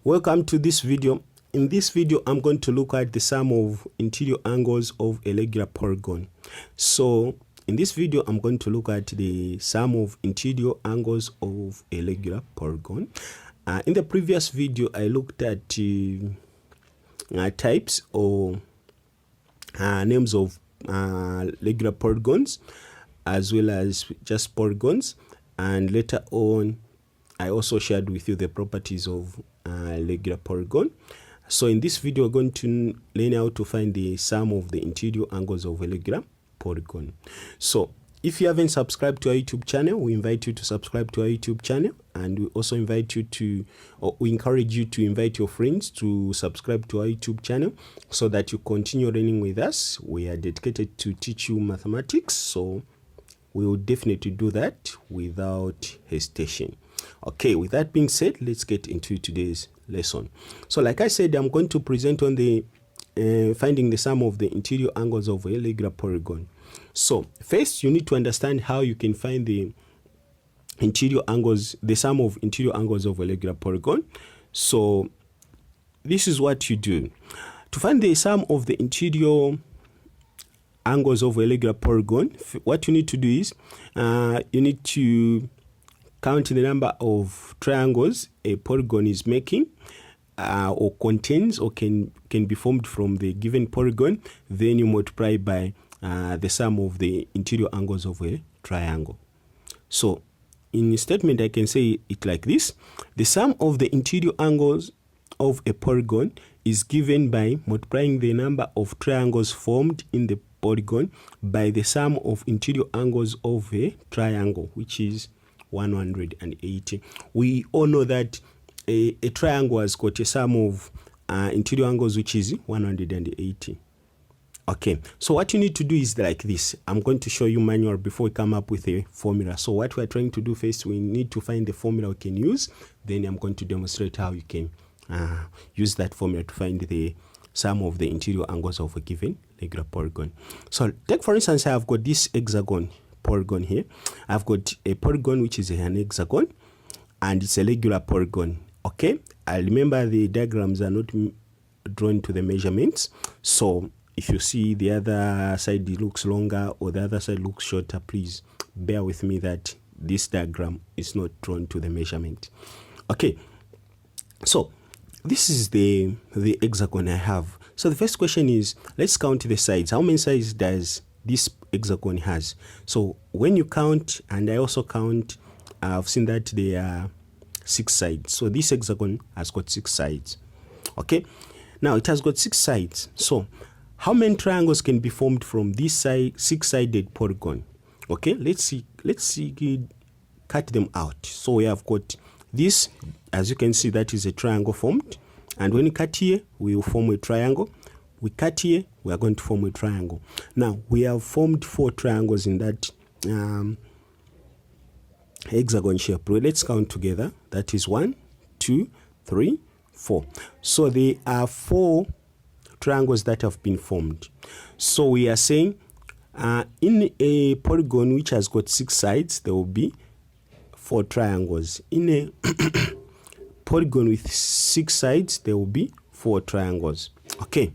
Welcome to this video. In this video, I'm going to look at the sum of interior angles of a regular polygon. So in this video, I'm going to look at the sum of interior angles of a regular polygon. In the previous video, I looked at types or names of regular polygons, as well as just polygons, and later on I also shared with you the properties of regular polygon. So in this video, we're going to learn how to find the sum of the interior angles of a regular polygon. So if you haven't subscribed to our YouTube channel, we invite you to subscribe to our YouTube channel, and we also invite you to, or we encourage you to invite your friends to subscribe to our YouTube channel so that you continue learning with us. We are dedicated to teach you mathematics, so we will definitely do that without hesitation. Okay, with that being said, let's get into today's lesson. So like I said, I'm going to present on the finding the sum of the interior angles of a regular polygon. So first, you need to understand how you can find the interior angles, the sum of interior angles of a regular polygon. So this is what you do. To find the sum of the interior angles of a regular polygon, what you need to do is you need to count the number of triangles a polygon is making or contains, or can be formed from the given polygon. Then you multiply by the sum of the interior angles of a triangle. So in a statement, I can say it like this: the sum of the interior angles of a polygon is given by multiplying the number of triangles formed in the polygon by the sum of interior angles of a triangle, which is 180. We all know that a triangle has got a sum of interior angles which is 180. Okay, so what you need to do is like this. I'm going to show you manual before we come up with a formula. So what we're trying to do first, we need to find the formula we can use. Then I'm going to demonstrate how you can use that formula to find the sum of the interior angles of a given regular polygon. So take for instance, I've got this hexagon polygon here. I've got a polygon which is an hexagon, and it's a regular polygon. Okay, I remember the diagrams are not drawn to the measurements, so if you see the other side looks longer or the other side looks shorter, please bear with me that this diagram is not drawn to the measurement. Okay, so this is the hexagon I have. So the first question is, let's count the sides. How many sides does this hexagon has? So when you count, and I also count, I've seen that there are 6 sides. So this hexagon has got 6 sides. Okay, now it has got 6 sides. So how many triangles can be formed from this side 6-sided polygon? Okay, let's see cut them out. So we have got this, as you can see, that is a triangle formed, and when you cut here, we will form a triangle. We cut here, we are going to form a triangle. Now we have formed 4 triangles in that hexagon shape. Let's count together. That is 1, 2, 3, 4. So there are 4 triangles that have been formed. So we are saying in a polygon which has got 6 sides, there will be 4 triangles. In a polygon with 6 sides, there will be 4 triangles. Okay,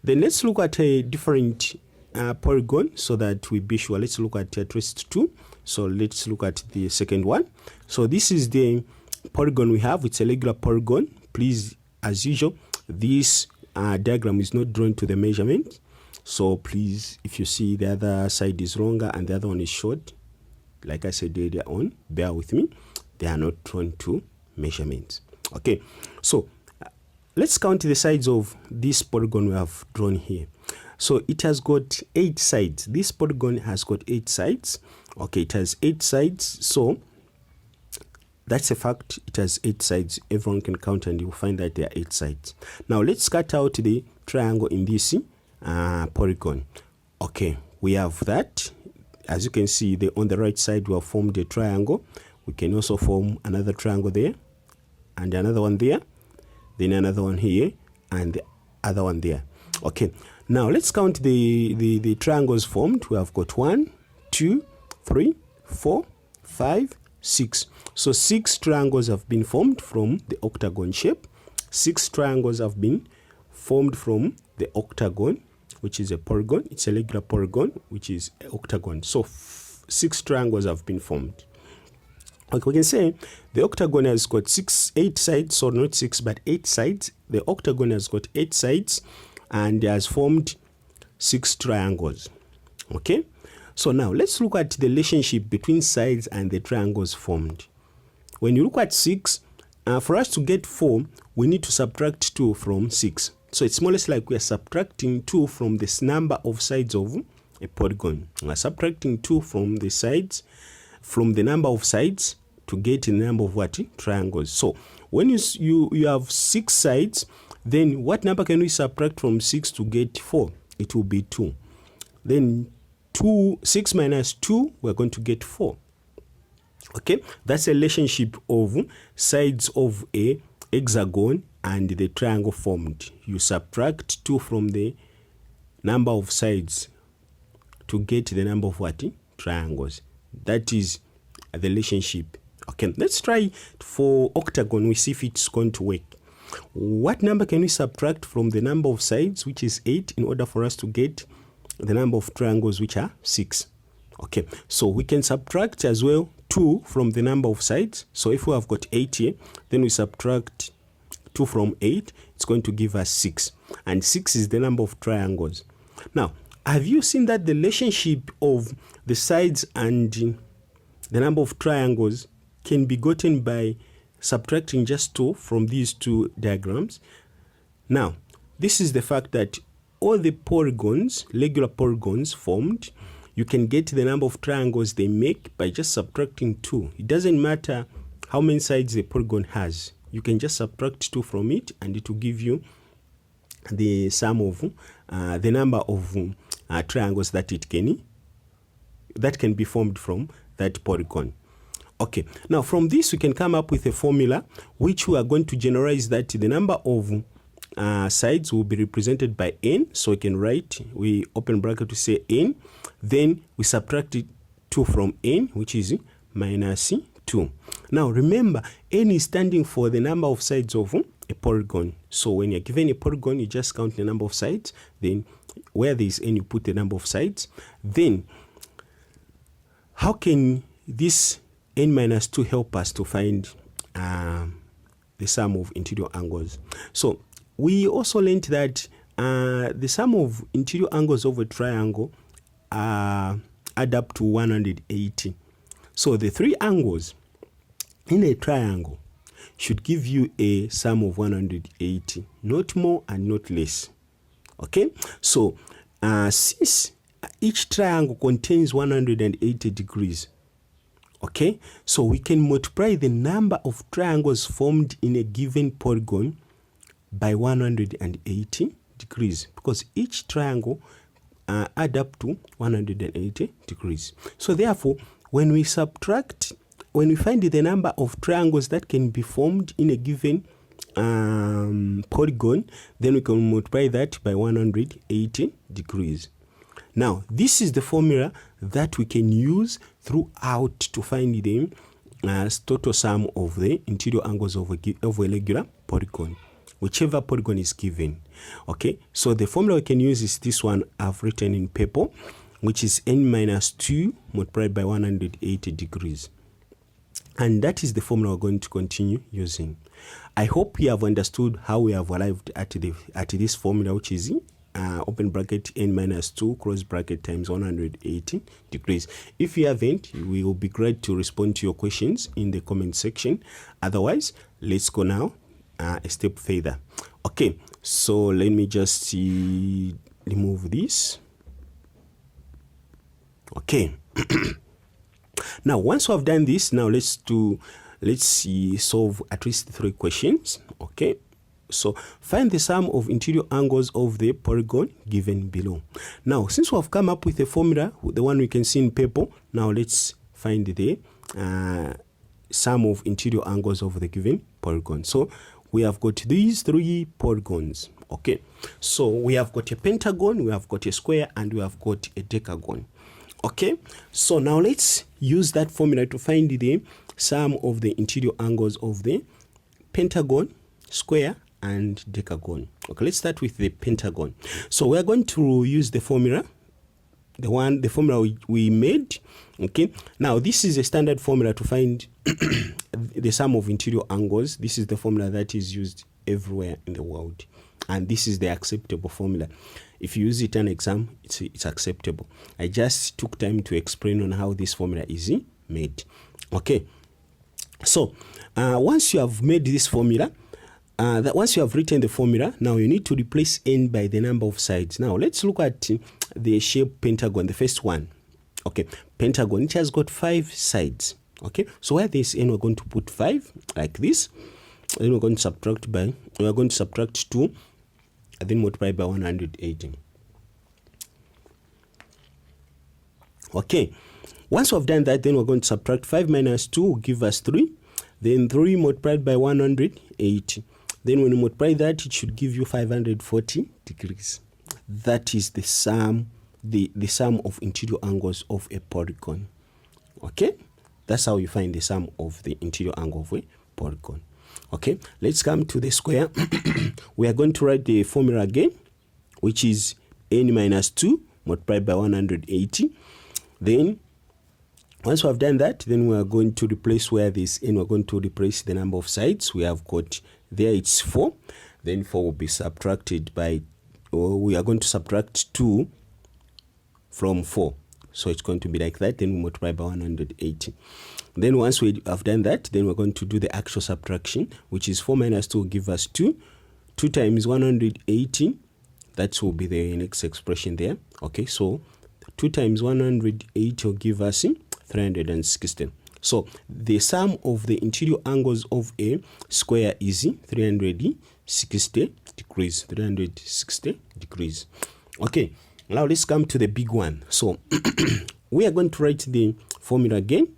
then let's look at a different polygon so that we be sure. Let's look at least 2. So let's look at the second one. So this is the polygon we have. It's a regular polygon. Please, as usual, this diagram is not drawn to the measurement. So please, if you see the other side is longer and the other one is short, like I said earlier on, bear with me. They are not drawn to measurements. Okay, so let's count the sides of this polygon we have drawn here. So it has got 8 sides. This polygon has got 8 sides. Okay, it has 8 sides. So that's a fact. It has 8 sides. Everyone can count and you'll find that there are 8 sides. Now let's cut out the triangle in this polygon. Okay, we have that. As you can see, on the right side we have formed a triangle. We can also form another triangle there, and another one there, then another one here, and the other one there. Okay, now let's count the triangles formed. We have got 1, 2, 3, 4, 5, 6. So 6 triangles have been formed from the octagon shape. 6 triangles have been formed from the octagon, which is a polygon. It's a regular polygon, which is an octagon. So 6 triangles have been formed. Okay, we can say the octagon has got 8 sides, so not 6 but 8 sides. The octagon has got 8 sides and has formed 6 triangles. Okay, so now let's look at the relationship between sides and the triangles formed. When you look at 6, for us to get 4, we need to subtract 2 from 6. So it's more or less like we are subtracting 2 from this number of sides of a polygon. We are subtracting 2 from the sides, from the number of sides, to get the number of what? Triangles. So when you have 6 sides, then what number can we subtract from 6 to get 4? It will be 2. Then 6 minus 2, we're going to get 4. Okay, that's a relationship of sides of a hexagon and the triangle formed. You subtract 2 from the number of sides to get the number of what? Triangles. That is the relationship. Okay, let's try for octagon. We see if it's going to work. What number can we subtract from the number of sides, which is 8, in order for us to get the number of triangles, which are 6? Okay, so we can subtract as well 2 from the number of sides. So if we have got 8 here, then we subtract 2 from 8, it's going to give us 6. And 6 is the number of triangles. Now, have you seen that the relationship of the sides and the number of triangles can be gotten by subtracting just 2 from these 2 diagrams? Now, this is the fact that all the polygons, regular polygons formed, you can get the number of triangles they make by just subtracting 2. It doesn't matter how many sides the polygon has. You can just subtract 2 from it and it will give you the sum of the number of triangles that can be formed from that polygon. Okay, now from this we can come up with a formula which we are going to generalize that the number of sides will be represented by n. So we can write, we open bracket to say n, then we subtract 2 from n, which is minus 2. Now remember, n is standing for the number of sides of a polygon. So when you're given a polygon, you just count the number of sides, then where there is n, you put the number of sides. Then how can this n minus 2 help us to find the sum of interior angles? So we also learned that the sum of interior angles of a triangle add up to 180. So the 3 angles in a triangle should give you a sum of 180, not more and not less. Okay, so since each triangle contains 180 degrees, okay, so we can multiply the number of triangles formed in a given polygon by 180 degrees, because each triangle add up to 180 degrees. So therefore, when we find the number of triangles that can be formed in a given polygon, then we can multiply that by 180 degrees. Now, this is the formula that we can use throughout to find the total sum of the interior angles of a regular polygon, whichever polygon is given. Okay, so the formula we can use is this one I've written in purple, which is n minus 2 multiplied by 180 degrees. And that is the formula we're going to continue using. I hope you have understood how we have arrived at this formula, which is open bracket n minus 2 close bracket times 180 degrees. If you haven't, we will be glad to respond to your questions in the comment section. Otherwise, let's go now a step further. Okay, so let me just remove this. Okay. Now, once we have done this, now let's solve at least 3 questions. Okay, so find the sum of interior angles of the polygon given below. Now, since we have come up with a formula, the one we can see in purple, now let's find the sum of interior angles of the given polygon. So we have got these 3 polygons. Okay, so we have got a pentagon, we have got a square, and we have got a decagon. Okay, so now let's use that formula to find the sum of the interior angles of the pentagon, square, and decagon. Okay, let's start with the pentagon. So we are going to use the formula, the formula we made. Okay, now this is a standard formula to find the sum of interior angles. This is the formula that is used everywhere in the world, and this is the acceptable formula. If you use it in an exam, it's acceptable. I just took time to explain on how this formula is made. Okay, so once you have made this formula, once you have written the formula, now you need to replace n by the number of sides. Now let's look at the shape pentagon, the first one. Okay, pentagon, it has got 5 sides. Okay, so where there's n, we're going to put 5 like this. Then we're going to subtract 2, and then multiply by 180. Okay, once we've done that, then we're going to subtract 5 minus 2 will give us 3. Then 3 multiplied by 180. Then when you multiply that, it should give you 540 degrees. That is the sum, the sum of interior angles of a polygon. Okay, that's how you find the sum of the interior angle of a polygon. Okay, let's come to the square. We are going to write the formula again, which is n minus 2 multiplied by 180. Then once we have done that, then we are going to replace where this n, we're going to replace the number of sides. We have got there, it's 4. Then 4 will be subtracted by, we are going to subtract 2 from 4. So it's going to be like that. Then we multiply by 180. Then once we have done that, then we're going to do the actual subtraction, which is 4 minus 2 will give us 2. 2 times 180, that will be the next expression there. Okay, so 2 times 180 will give us 360. So the sum of the interior angles of a square is 360 degrees. 360 degrees. Okay, now let's come to the big one. So we are going to write the formula again.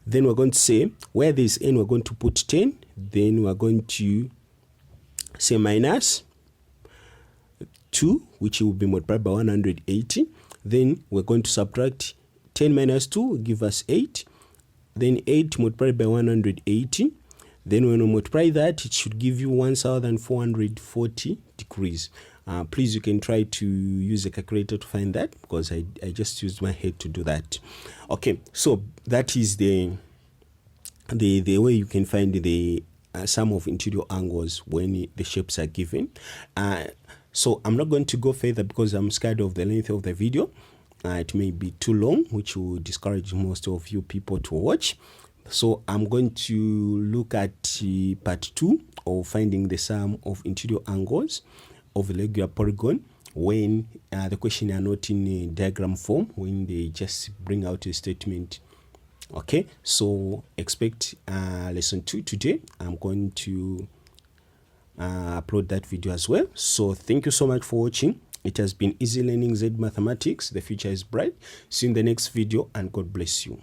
Then we're going to say where there's n, we're going to put 10. Then we're going to say minus 2, which will be multiplied by 180. Then we're going to subtract 10 minus 2 will give us 8. Then 8 multiplied by 180. Then when we multiply that, it should give you 1440 degrees. Please, you can try to use a calculator to find that, because I just used my head to do that. Okay, so that is the way you can find the sum of interior angles when the shapes are given. So I'm not going to go further because I'm scared of the length of the video. It may be too long, which will discourage most of you people to watch. So I'm going to look at part 2 of finding the sum of interior angles of a regular polygon when the question are not in a diagram form, when they just bring out a statement. Okay, so expect lesson 2 today. I'm going to upload that video as well. So thank you so much for watching. It has been easy learning Z Mathematics. The future is bright. See you in the next video, and God bless you.